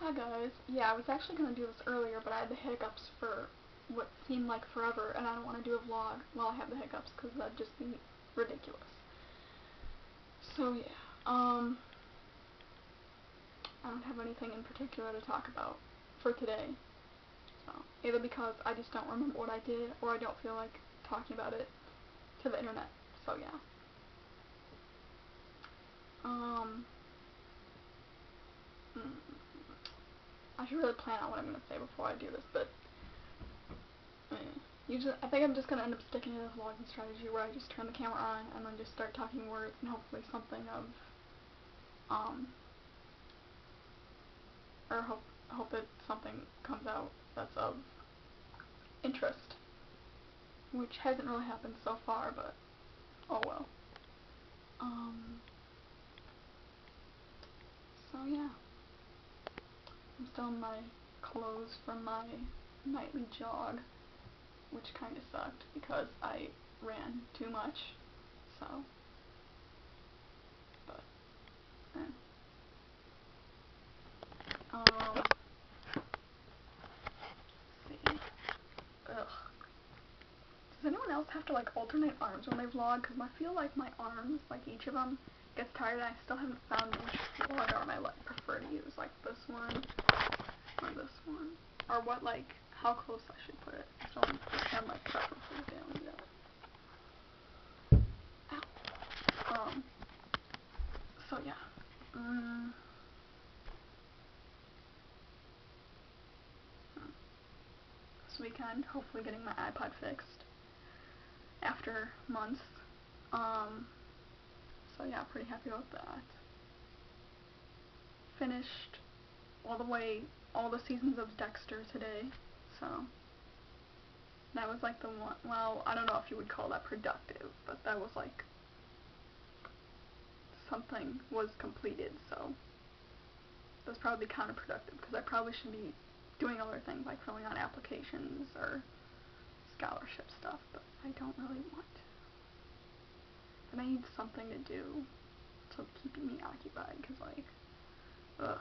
Hi guys. Yeah, I was actually going to do this earlier, but I had the hiccups for what seemed like forever, and I don't want to do a vlog while I have the hiccups, because that'd just be ridiculous. So yeah, I don't have anything in particular to talk about for today. So, either because I just don't remember what I did, or I don't feel like talking about it to the internet. So yeah. I should really plan out what I'm going to say before I do this, but I think I'm just going to end up sticking to this vlogging strategy where I just turn the camera on and then just start talking words and hopefully something of, or hope that something comes out that's of interest, which hasn't really happened so far, but oh well. So yeah, I'm still in my clothes from my nightly jog, which kind of sucked because I ran too much, so, but, see. Ugh. Does anyone else have to, like, alternate arms when they vlog? Because I feel like my arms, like, each of them gets tired, and I still haven't found which vlog arm I, like, prefer to use. Like, this one, or this one. Or what, like, how close I should put it. So I have my preferences down yet. Ow. So yeah. This weekend, hopefully getting my iPod fixed after months. So yeah, pretty happy about that. Finished all the seasons of Dexter today, so that was like the one, well, I don't know if you would call that productive, but that was like, something was completed, so that's probably counterproductive, because I probably should be doing other things, like filling out applications, or scholarship stuff, but I don't really want to. But I need something to do to keep me occupied, because, like, ugh.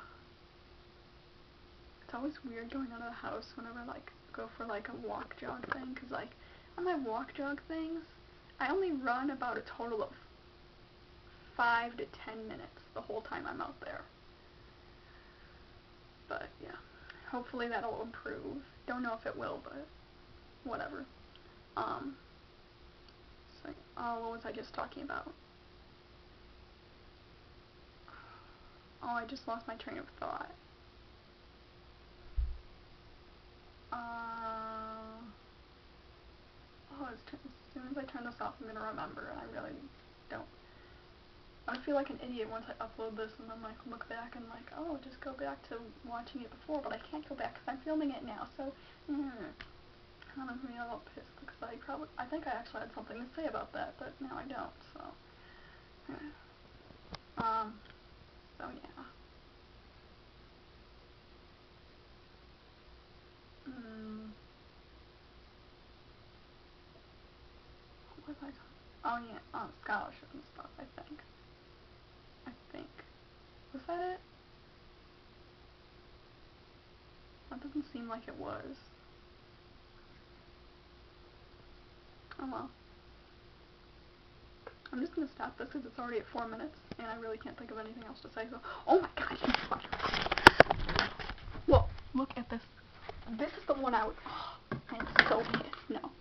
It's always weird going out of the house whenever I, like, go for, like, a walk jog thing, because, like, on my walk jog things, I only run about a total of 5 to 10 minutes the whole time I'm out there. But, yeah. Hopefully that'll improve. Don't know if it will, but whatever. So, what was I just talking about? Oh, I just lost my train of thought. As soon as I turn this off, I'm gonna remember, and I really don't. I feel like an idiot once I upload this and then, like, look back and, like, oh, just go back to watching it before, but I can't go back because I'm filming it now, so, I'm gonna be a little pissed because I think I actually had something to say about that, but now I don't, so, so yeah. What was I talking? Oh yeah, scholarship and stuff, I think. Was that it? That doesn't seem like it was. Oh well. I'm just gonna stop this because it's already at 4 minutes, and I really can't think of anything else to say, so. Oh my gosh, you fucking. Whoa, look at this. This is the one I was. Oh, I'm so pissed. No,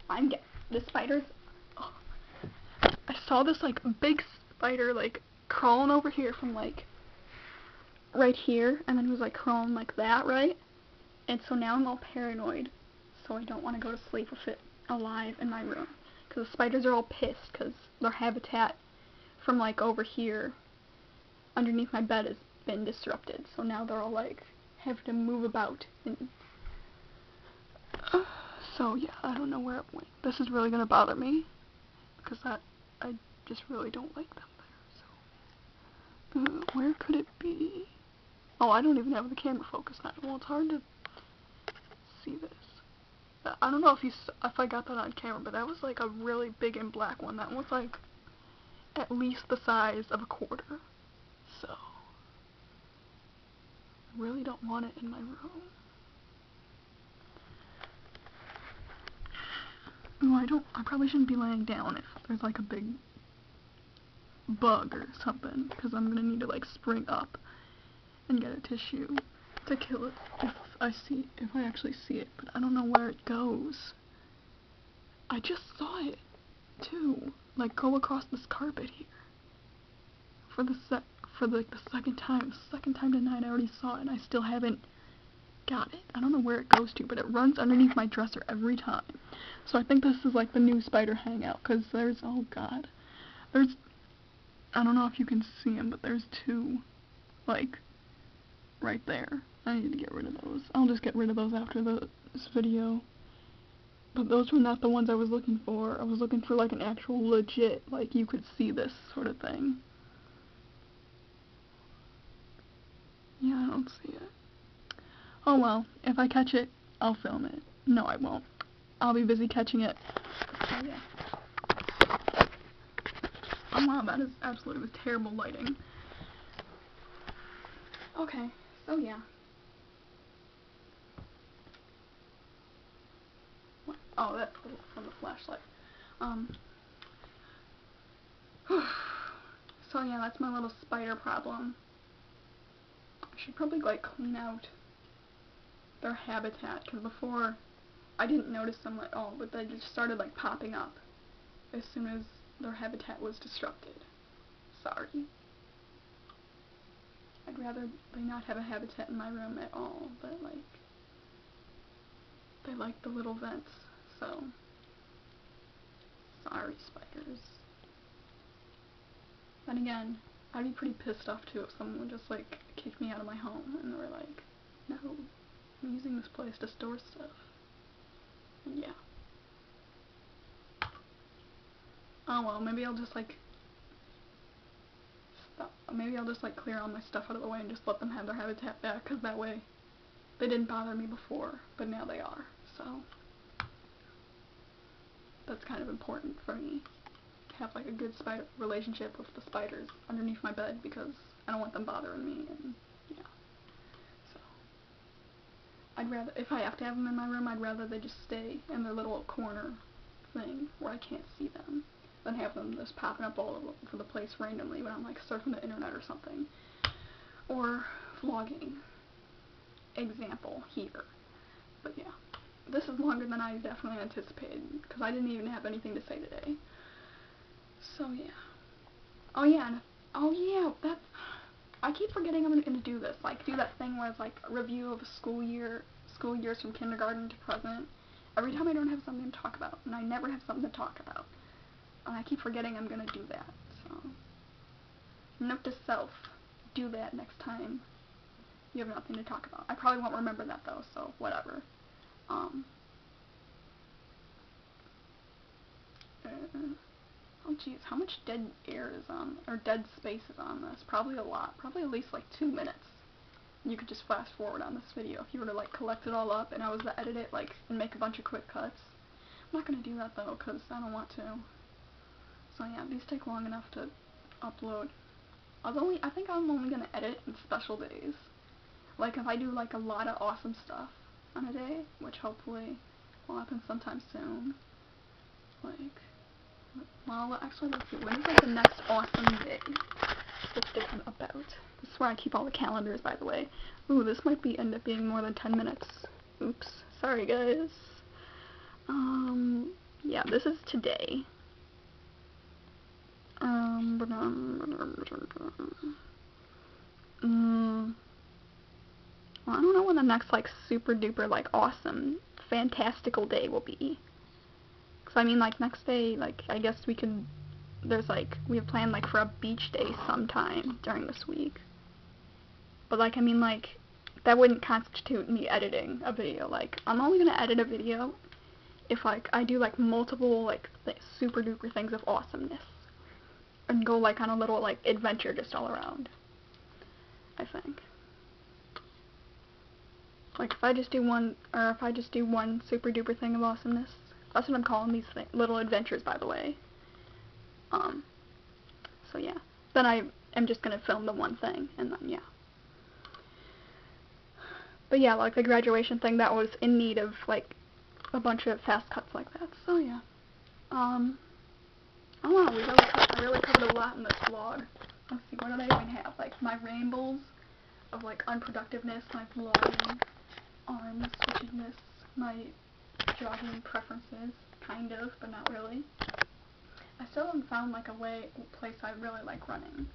the spiders. Oh, I saw this, like, big spider, like, crawling over here from, like, right here, and then it was, like, crawling like that, right? And so now I'm all paranoid, so I don't want to go to sleep with it alive in my room. Because the spiders are all pissed because their habitat from, like, over here underneath my bed has been disrupted. So now they're all, like, having to move about. And so yeah, I don't know where it went. This is really going to bother me because I just really don't like them there. So where could it be? Oh, I don't even have the camera focused on it. Well, it's hard to see this. I don't know if I got that on camera, but that was, like, a really big and black one. That was, like, at least the size of a quarter. So really don't want it in my room. Ooh, I probably shouldn't be laying down if there's like a big bug or something, because I'm gonna need to like spring up and get a tissue to kill it if I actually see it, but I don't know where it goes. I just saw it too, like go across this carpet here. For the second time tonight. I already saw it and I still haven't got it. I don't know where it goes to, but it runs underneath my dresser every time. So I think this is like the new spider hangout, because there's, oh god, there's, I don't know if you can see them, but there's two, like, right there. I need to get rid of those. I'll just get rid of those after this video. But those were not the ones I was looking for. I was looking for like an actual legit, like you could see this sort of thing. Yeah, I don't see it. Oh well, if I catch it, I'll film it. No, I won't. I'll be busy catching it. So yeah. Oh wow, that is absolutely terrible lighting. Okay, so yeah. What? Oh, that's from the flashlight. So yeah, that's my little spider problem. I should probably like clean out their habitat, because before I didn't notice them at all, but they just started like popping up as soon as their habitat was disrupted. Sorry. I'd rather they not have a habitat in my room at all, but like, they like the little vents, so sorry, spiders. Then again, I'd be pretty pissed off too if someone would just like kick me out of my home and they were like, no, I'm using this place to store stuff. And yeah. Oh well, maybe I'll just like clear all my stuff out of the way and just let them have their habitat back, because that way they didn't bother me before, but now they are, so that's kind of important for me to have like a good spider relationship with the spiders underneath my bed, because I don't want them bothering me, and yeah. So I'd rather, if I have to have them in my room, I'd rather they just stay in their little corner thing where I can't see them, than have them just popping up all over the place randomly when I'm like surfing the internet or something, or vlogging. Example here. But yeah, this is longer than I definitely anticipated, because I didn't even have anything to say today. So yeah. Oh yeah, I keep forgetting I'm gonna do this, like do that thing where it's like a review of a school years from kindergarten to present. Every time I don't have something to talk about, and I never have something to talk about. And I keep forgetting I'm gonna do that, so note to self, do that next time you have nothing to talk about. I probably won't remember that though, so whatever. Oh geez, how much dead air is on, or dead space is on this? Probably a lot, probably at least like 2 minutes. You could just fast forward on this video if you were to like collect it all up and I was to edit it like and make a bunch of quick cuts. I'm not gonna do that though, because I don't want to. So yeah, these take long enough to upload. I think I'm only gonna edit in special days. Like if I do like a lot of awesome stuff on a day, which hopefully will happen sometime soon. Like, well, actually, let's see, when is like the next awesome day supposed to come about? This is where I keep all the calendars, by the way. Ooh, this might end up being more than 10 minutes. Oops, sorry guys. Yeah, this is today. Well, I don't know when the next, like, super duper, like, awesome, fantastical day will be. Cause I mean, like, next day, like, I guess we could, we have planned, like, for a beach day sometime during this week. But, like, I mean, like, that wouldn't constitute me editing a video. Like, I'm only gonna edit a video if, like, I do, like, multiple, like, super duper things of awesomeness. And go, like, on a little, like, adventure just all around. I think. Like, if I just do one super duper thing of awesomeness, that's what I'm calling these little adventures, by the way. So yeah. Then I am just gonna film the one thing, and then, yeah. But yeah, like the graduation thing, that was in need of like a bunch of fast cuts like that. So yeah. I don't know, I really covered a lot in this vlog. Let's see, what do they even have? Like my rambles of like unproductiveness, my vlogging, switchedness, my jogging preferences, kind of, but not really. I still haven't found like a place I really like running.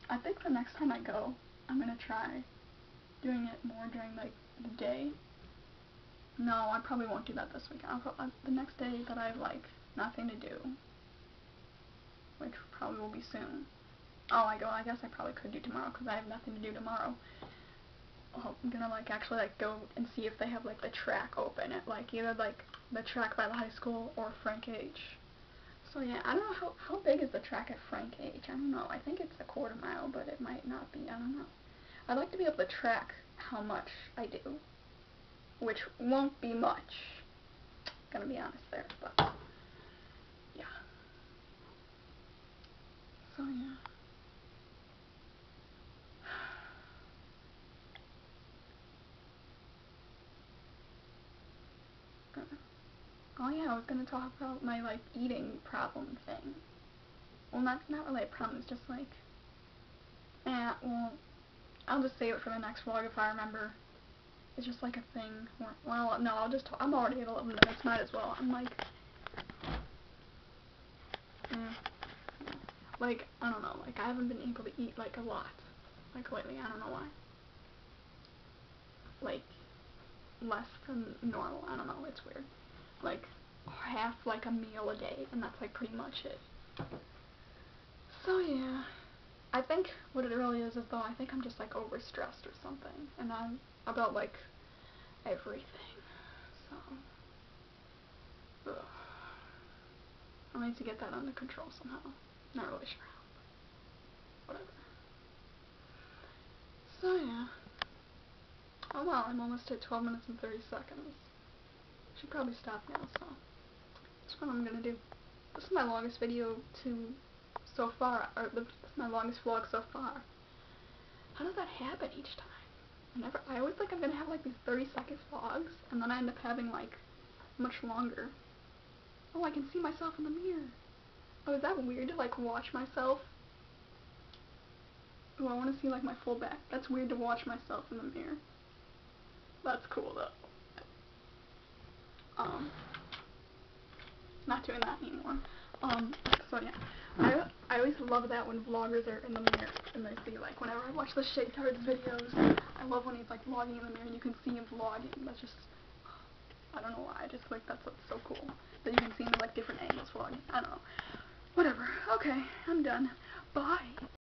I think the next time I go, I'm gonna try doing it more during like the day. No, I probably won't do that this weekend. The next day that I have like nothing to do, which probably will be soon. Oh, I guess I probably could do tomorrow because I have nothing to do tomorrow. I'm gonna like actually like go and see if they have like the track open at like either like the track by the high school or Frank H. So yeah, I don't know how big is the track at Frank H. I don't know. I think it's a quarter mile, but it might not be. I don't know. I'd like to be able to track how much I do, which won't be much. Gonna be honest there, but yeah. So yeah. Oh yeah, I was gonna talk about my like eating problem thing. Well, not really a problem. It's just like, well, I'll just save it for the next vlog if I remember. It's just like a thing. Well, no, I'll just. I'm already at 11 minutes. Might as well. I'm like, like I don't know. Like I haven't been able to eat like a lot, like lately. I don't know why. Like less than normal. I don't know. It's weird. Like half like a meal a day, and that's like pretty much it. So yeah. I think what it really is though, I think I'm just like overstressed or something, and I'm about like everything. So, ugh. I need to get that under control somehow. Not really sure how, but whatever. So yeah. Oh well, I'm almost at 12 minutes and 30 seconds. Should probably stop now, so that's what I'm gonna do. This is my longest video so far, or this is my longest vlog so far. How does that happen each time? I always think I'm gonna have like these 30-second vlogs, and then I end up having like much longer. Oh, I can see myself in the mirror. Oh, is that weird to like watch myself? Oh, I want to see like my full back. That's weird to watch myself in the mirror. That's cool though. Not doing that anymore. So yeah. I always love that when vloggers are in the mirror and they see like whenever I watch the Shade Tards videos, I love when he's like vlogging in the mirror and you can see him vlogging. That's just, I don't know why, I just like that's what's so cool. That you can see him in like different angles vlogging. I don't know. Whatever. Okay, I'm done. Bye.